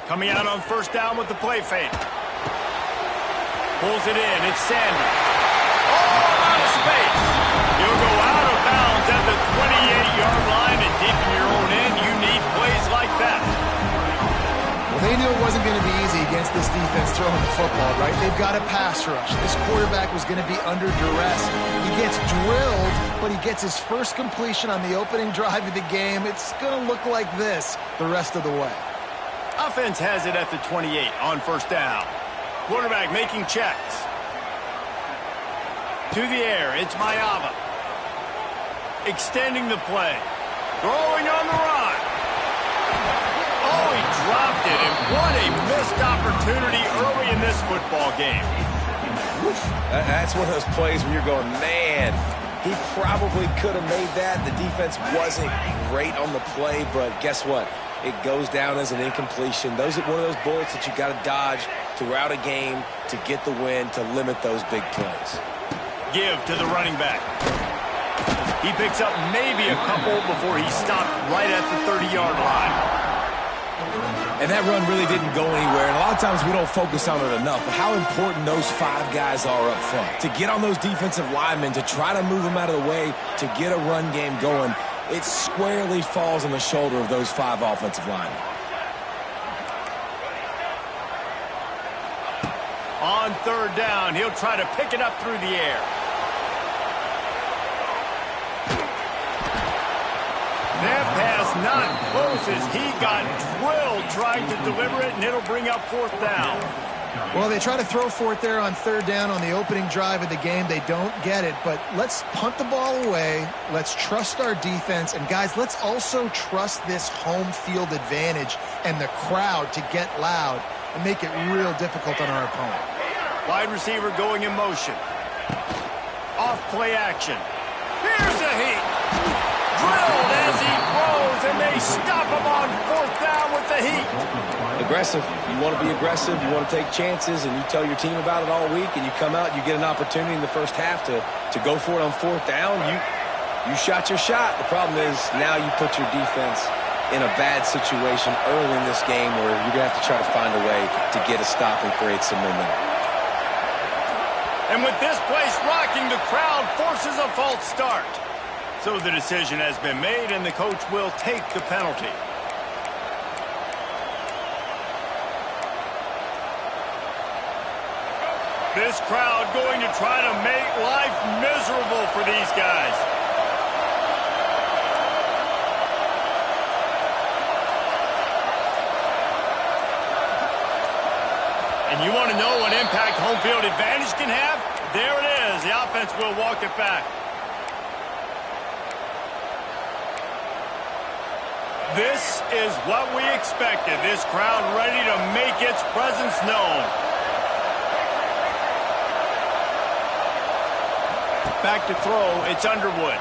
Coming out on first down with the play fake. Pulls it in. It's Sanders. Oh, out of space. He'll go out of bounds at the 28-yard line, and deep in your own end, you need plays like that. Well, they knew it wasn't going to be easy against this defense throwing the football, right? They've got a pass rush. This quarterback was going to be under duress. He gets drilled, but he gets his first completion on the opening drive of the game. It's going to look like this the rest of the way. Offense has it at the 28 on first down. Quarterback making checks. To the air, it's Mayava. Extending the play. Throwing on the run. Oh, he dropped it, and what a missed opportunity early in this football game. That's one of those plays where you're going, man, he probably could have made that. The defense wasn't great on the play, but guess what? It goes down as an incompletion. Those are one of those bullets that you got to dodge throughout a game to get the win, to limit those big plays. Give to the running back. He picks up maybe a couple before he stopped right at the 30-yard line. And that run really didn't go anywhere, and a lot of times we don't focus on it enough, but how important those 5 guys are up front. To get on those defensive linemen, to try to move them out of the way, to get a run game going, it squarely falls on the shoulder of those 5 offensive linemen. On third down, he'll try to pick it up through the air. That pass not close as he got drilled trying to deliver it, and it'll bring up fourth down. Well, they try to throw for it there on third down on the opening drive of the game. They don't get it, but let's punt the ball away. Let's trust our defense. And, guys, let's also trust this home field advantage and the crowd to get loud and make it real difficult on our opponent. Wide receiver going in motion. Off play action. Here's a heat. Drilled as he throws, and they stop him on fourth down with the heat. Aggressive. You want to be aggressive. You want to take chances, and you tell your team about it all week, and you come out, you get an opportunity in the first half to go for it on fourth down. You shot your shot. The problem is now you put your defense in a bad situation early in this game where you're going to have to try to find a way to get a stop and create some momentum. And with this place rocking, the crowd forces a false start. So the decision has been made, and the coach will take the penalty. This crowd going to try to make life miserable for these guys. And you want to know what impact home field advantage can have? There it is. The offense will walk it back. This is what we expected. This crowd ready to make its presence known. Back to throw, it's Underwood.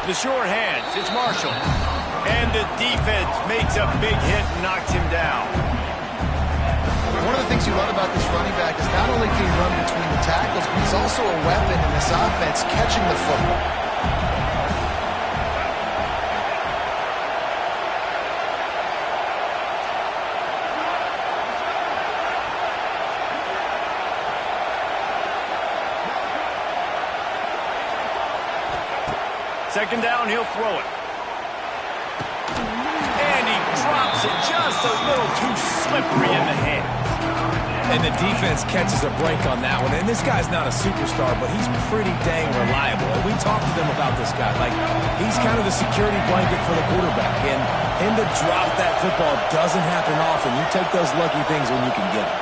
The short hands, it's Marshall. And the defense makes a big hit and knocks him down. One of the things you love about this running back is not only can he run between the tackles, but he's also a weapon in this offense catching the football. Second down, he'll throw it. And he drops it just a little too slippery in the hand. And the defense catches a break on that one. And this guy's not a superstar, but he's pretty dang reliable. And we talked to them about this guy. Like, he's kind of the security blanket for the quarterback. And him to drop that football doesn't happen often. You take those lucky things when you can get them.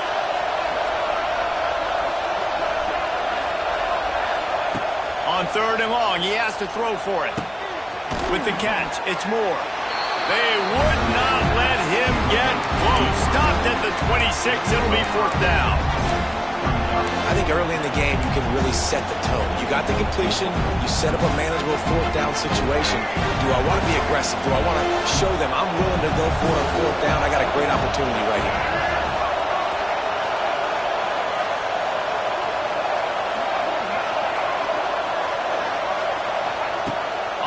On third and long, he has to throw for it. With the catch, it's Moore. They would not let him get close. Stopped at the 26. It'll be fourth down. I think early in the game, you can really set the tone. You got the completion. You set up a manageable fourth down situation. Do I want to be aggressive? Do I want to show them I'm willing to go for it on fourth down? I got a great opportunity right here.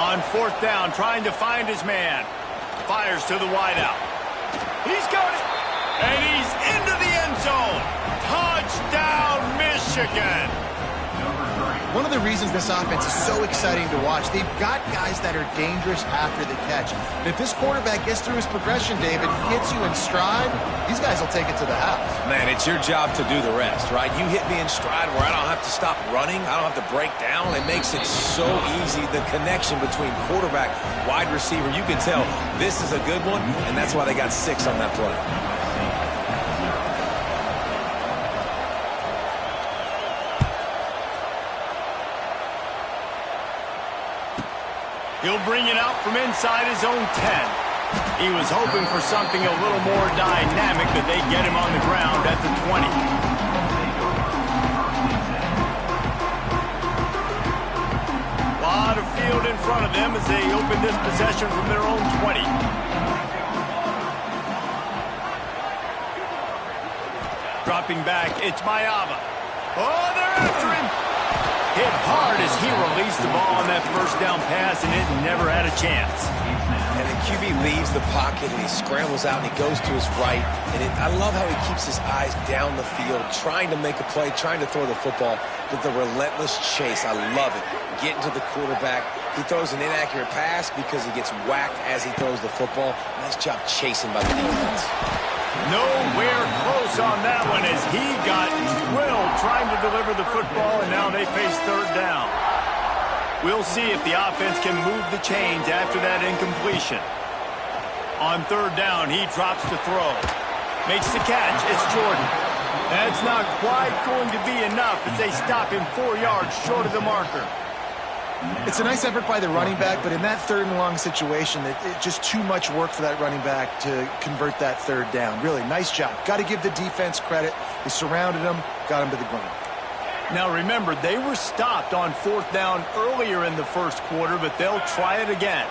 On fourth down, trying to find his man. Fires to the wideout. He's got it. And he's into the end zone. Touchdown, Michigan. One of the reasons this offense is so exciting to watch, they've got guys that are dangerous after the catch. And if this quarterback gets through his progression, David, hits you in stride, these guys will take it to the house. Man, it's your job to do the rest, right? You hit me in stride where I don't have to stop running. I don't have to break down. It makes it so easy. The connection between quarterback, wide receiver, you can tell this is a good one, and that's why they got 6 on that play. He'll bring it out from inside his own 10. He was hoping for something a little more dynamic, but they get him on the ground at the 20. A lot of field in front of them as they open this possession from their own 20. Dropping back, it's Mayava. Oh, they're after him. Hit hard as he released the ball on that first down pass, and it never had a chance. And the QB leaves the pocket, and he scrambles out, and he goes to his right. And I love how he keeps his eyes down the field, trying to make a play, trying to throw the football, but the relentless chase. I love it. Getting to the quarterback. He throws an inaccurate pass because he gets whacked as he throws the football. Nice job chasing by the defense. Nowhere close on that one as he got drilled trying to deliver the football, and now they face third down. We'll see if the offense can move the chains after that incompletion. On third down, he drops to throw. Makes the catch. It's Jordan. That's not quite going to be enough as they stop him 4 yards short of the marker. It's a nice effort by the running back, but in that third and long situation, it's just too much work for that running back to convert that third down. Really, nice job. Got to give the defense credit. They surrounded him, got him to the ground. Now remember, they were stopped on fourth down earlier in the first quarter, but they'll try it again.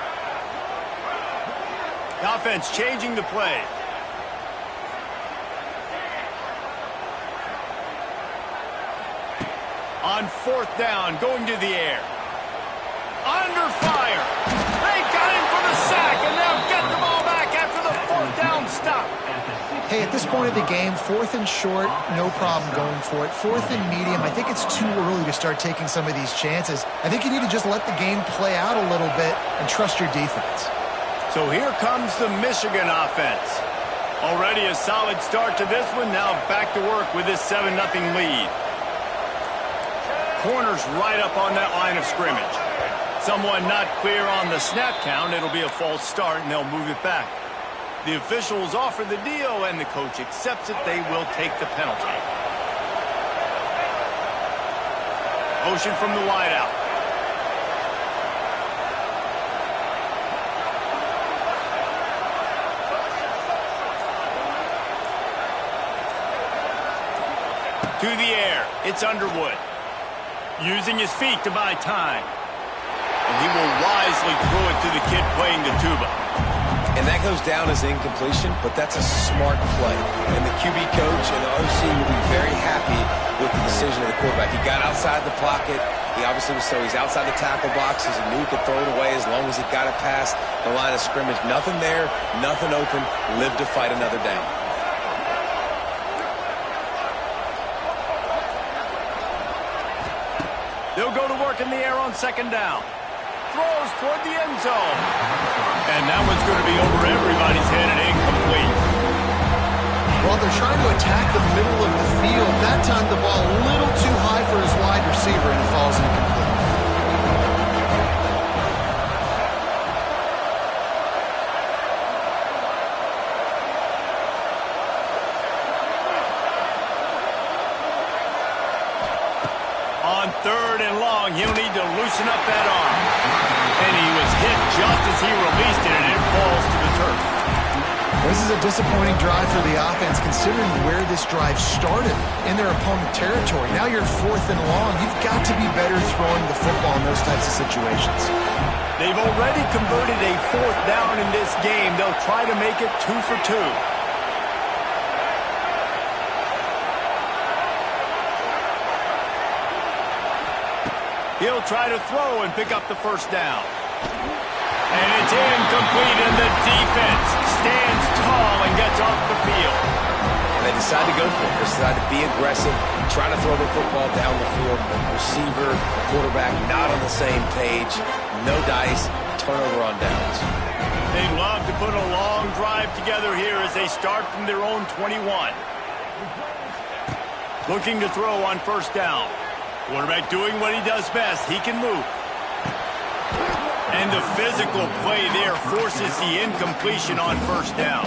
The offense changing the play. On fourth down, going to the air. Under fire. They got him for the sack, and they'll get the ball back after the fourth down stop. Hey, at this point of the game, 4th and short, no problem going for it. 4th and medium, I think it's too early to start taking some of these chances. I think you need to just let the game play out a little bit and trust your defense. So here comes the Michigan offense. Already a solid start to this one. Now back to work with this 7-0 lead. Corners right up on that line of scrimmage. Someone not clear on the snap count. It'll be a false start, and they'll move it back. The officials offer the deal, and the coach accepts it. They will take the penalty. Motion from the wideout. To the air. It's Underwood. Using his feet to buy time. And he will wisely throw it to the kid playing the tuba. And that goes down as incompletion, but that's a smart play. And the QB coach and the OC will be very happy with the decision of the quarterback. He got outside the pocket. He obviously was so he's outside the tackle boxes. He knew he could throw it away as long as he got it past the line of scrimmage. Nothing there, nothing open. Live to fight another down. They'll go to work in the air on second down. Throws toward the end zone. And that one's going to be over everybody's head and incomplete. While they're trying to attack the middle of the field, that time the ball a little too high for his wide receiver, and it falls incomplete. On third and long, he'll need to loosen up that arm. And he was hit just as he released it, and it falls to the turf. This is a disappointing drive for the offense, considering where this drive started in their opponent territory. Now you're 4th and long. You've got to be better throwing the football in those types of situations. They've already converted a 4th down in this game. They'll try to make it 2 for 2. He'll try to throw and pick up the first down. And it's incomplete, and the defense stands tall and gets off the field. And they decide to go for it. They decide to be aggressive, try to throw the football down the field. Receiver, quarterback, not on the same page. No dice, turnover on downs. They'd love to put a long drive together here as they start from their own 21. Looking to throw on first down. Quarterback doing what he does best. He can move. And the physical play there forces the incompletion on first down.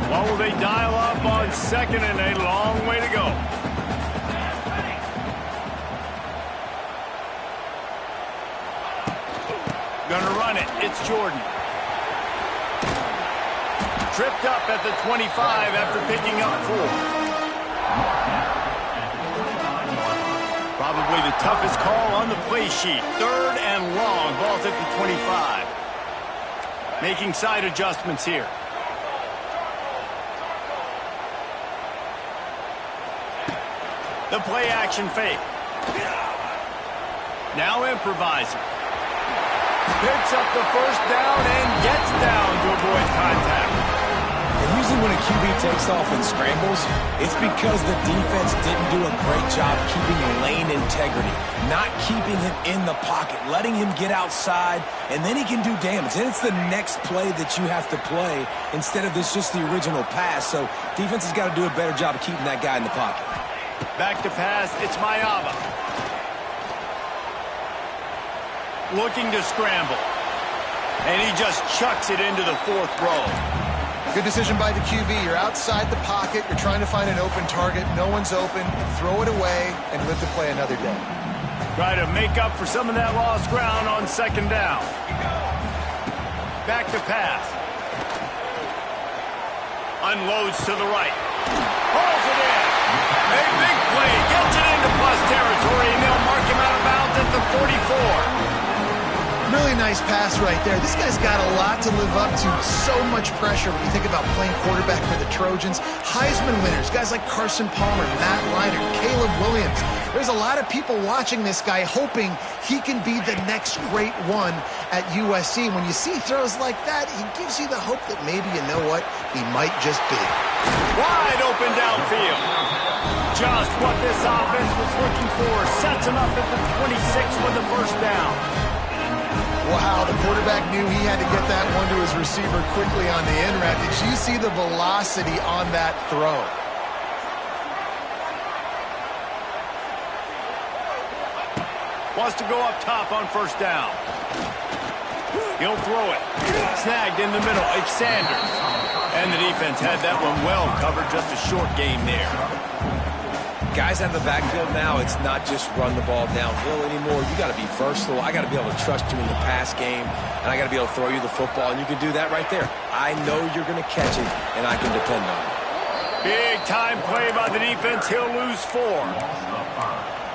What will they dial up on second, and a long way to go? Gonna run it. It's Jordan. Tripped up at the 25 after picking up 4. Probably the toughest call on the play sheet. Third and long. Ball's at the 25. Making side adjustments here. The play action fake. Now improvising. Picks up the first down and gets down to avoid contact. And usually when a QB takes off and scrambles, it's because the defense didn't do a great job keeping lane integrity, not keeping him in the pocket, letting him get outside, and then he can do damage. And it's the next play that you have to play instead of this just the original pass. So defense has got to do a better job of keeping that guy in the pocket. Back to pass, it's Mayava. Looking to scramble. And he just chucks it into the 4th row. Good decision by the QB. You're outside the pocket. You're trying to find an open target. No one's open. Throw it away and live to play another day. Try to make up for some of that lost ground on second down. Back to pass. Unloads to the right. Pulls it in. A big play. Gets it into plus territory, and they'll mark him out of bounds at the 44. Really nice pass right there. This guy's got a lot to live up to. So much pressure when you think about playing quarterback for the Trojans. Heisman winners, guys like Carson Palmer, Matt Leinart, Caleb Williams. There's a lot of people watching this guy hoping he can be the next great one at USC. When you see throws like that, he gives you the hope that maybe, you know what, he might just be. Wide open downfield. Just what this offense was looking for. Sets him up at the 26 with the first down. Wow, the quarterback knew he had to get that one to his receiver quickly on the in route. Did you see the velocity on that throw? Wants to go up top on first down. He'll throw it. Snagged in the middle. It's Sanders. And the defense had that one well covered. Just a short game there. Guys out of the backfield now, it's not just run the ball downhill anymore. You got to be versatile. I got to be able to trust you in the pass game, and I got to be able to throw you the football, and you can do that right there. I know you're going to catch it, and I can depend on it. Big time play by the defense. He'll lose 4.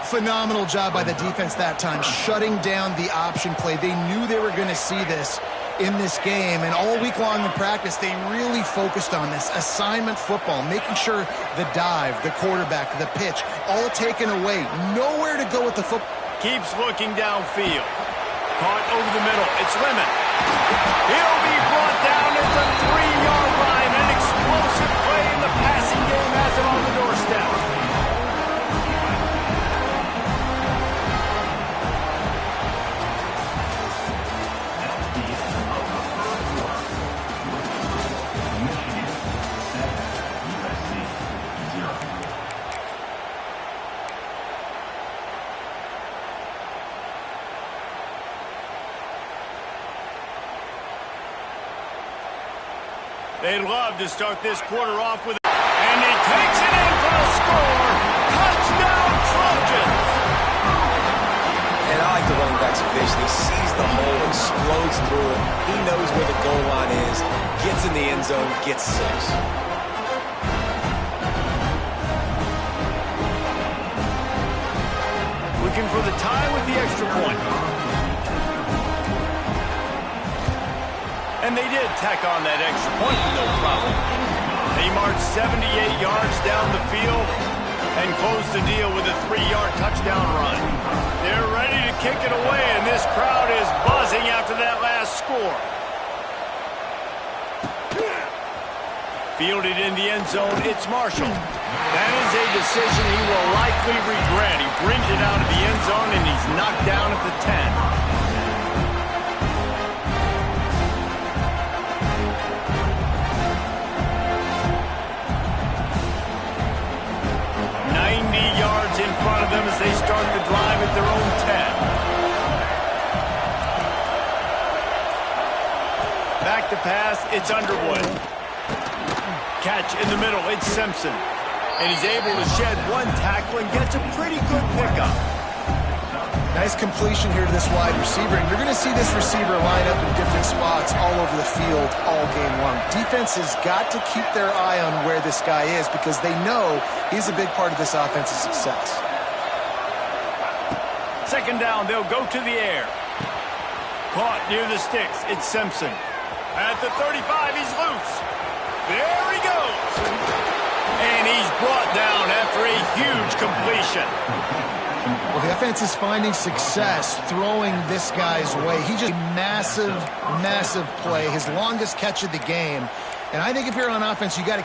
Phenomenal job by the defense that time, shutting down the option play. They knew they were going to see this in this game, and all week long in practice, they really focused on this assignment football, making sure the dive, the quarterback, the pitch, all taken away. Nowhere to go with the football. Keeps looking downfield. Caught over the middle. It's Lemon. He'll be brought down at the 3-yard line. An explosive play in the passing game has him on the doorstep. They'd love to start this quarter off with, and he takes it in for the score. Touchdown, Trojans! And I like the running back's vision. He sees the hole, explodes through it. He knows where the goal line is, gets in the end zone, gets 6. Looking for the tie with the extra point. And they did tack on that extra point, no problem. They marched 78 yards down the field and closed the deal with a 3-yard touchdown run. They're ready to kick it away, and this crowd is buzzing after that last score. Fielded in the end zone, it's Marshall. That is a decision he will likely regret. He brings it out of the end zone, and he's knocked down at the 10. 90 yards in front of them as they start the drive at their own 10. Back to pass, it's Underwood. Catch in the middle, it's Simpson. And he's able to shed one tackle and gets a pretty good pickup. Nice completion here to this wide receiver, and you're going to see this receiver line up in different spots all over the field all game long. Defense has got to keep their eye on where this guy is because they know he's a big part of this offense's success. Second down, they'll go to the air. Caught near the sticks, it's Simpson. At the 35, he's loose. There he goes. And he's brought down after a huge completion. Well, the offense is finding success throwing this guy's way. He just massive play, his longest catch of the game. And I think if you're on offense, you got to